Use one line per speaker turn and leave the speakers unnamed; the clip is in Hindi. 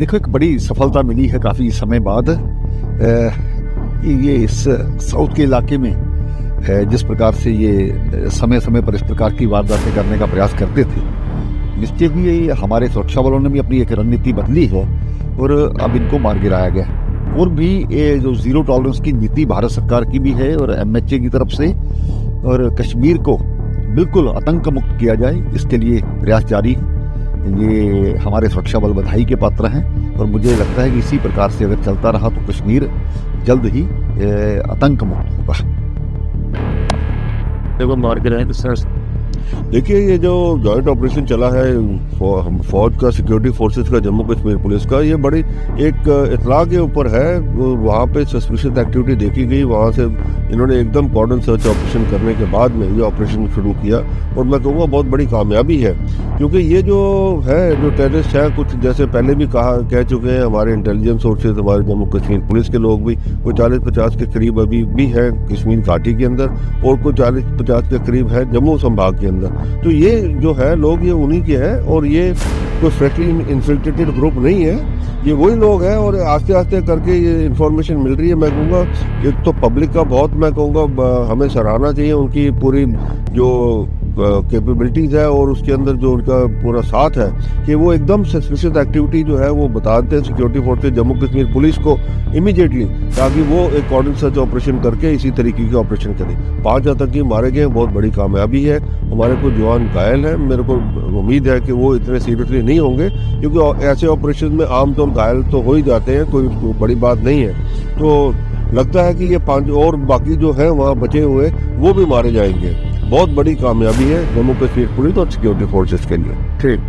देखो, एक बड़ी सफलता मिली है काफ़ी समय बाद। ये इस साउथ के इलाके में जिस प्रकार से ये समय समय पर इस प्रकार की वारदातें करने का प्रयास करते थे, निश्चय ही हमारे सुरक्षा बलों ने भी अपनी एक रणनीति बदली है और अब इनको मार गिराया गया। और भी ये जो ज़ीरो टॉलरेंस की नीति भारत सरकार की भी है और MHA की तरफ से, और कश्मीर को बिल्कुल आतंक मुक्त किया जाए, इसके लिए प्रयास जारी है। ये हमारे सुरक्षा बल बधाई के पात्र हैं और मुझे लगता है कि इसी प्रकार से अगर चलता रहा तो कश्मीर जल्द ही आतंक मुक्त होगा।
देखिए, ये जो जॉइंट ऑपरेशन चला है फौज का, सिक्योरिटी फोर्सेस का, जम्मू कश्मीर पुलिस का, ये बड़ी एक इतला के ऊपर है। वहाँ पे सस्पिशियस एक्टिविटी देखी गई, वहाँ से इन्होंने एकदम कॉर्डन सर्च ऑपरेशन करने के बाद में ये ऑपरेशन शुरू किया और मैं कहूँगा बहुत बड़ी कामयाबी है, क्योंकि ये जो टेररिस्ट है, कुछ जैसे पहले भी कह चुके हैं हमारे इंटेलिजेंस सोर्सेज, हमारे जम्मू कश्मीर पुलिस के लोग भी, कोई 40-50 के करीब अभी भी है कश्मीर घाटी के अंदर और कोई 40-50 के करीब है जम्मू संभाग के अंदर। तो ये जो है लोग, ये उन्हीं के हैं और ये कोई फ्रैंकली इन्फिल्ट्रेटेड ग्रुप नहीं है, ये वही लोग हैं और आस्ते आस्ते करके ये इन्फॉर्मेशन मिल रही है। मैं कहूँगा एक तो पब्लिक का बहुत, मैं कहूँगा हमें सराहना चाहिए उनकी पूरी जो कैपेबिलिटीज़ है और उसके अंदर जो उनका पूरा साथ है कि वो एकदम सस्पिशियस एक्टिविटी जो है वो बताते हैं security forces Jammu Kashmir police को इमीडिएटली, ताकि वो एक कॉर्डन सर्च ऑपरेशन करके इसी तरीके के ऑपरेशन करें। 5 आतंकी मारे गए, बहुत बड़ी कामयाबी है। हमारे कुछ जवान घायल हैं, मेरे को उम्मीद है कि वो इतने सीरियसली नहीं होंगे, क्योंकि ऐसे ऑपरेशन में आमतौर घायल तो हो ही जाते हैं, कोई बड़ी बात नहीं है। तो लगता है कि ये 5 और बाकी जो है वहाँ बचे हुए वो भी मारे जाएंगे। बहुत बड़ी कामयाबी है जम्मू कश्मीर पुलिस और सिक्योरिटी फोर्सेस के लिए।
ठीक।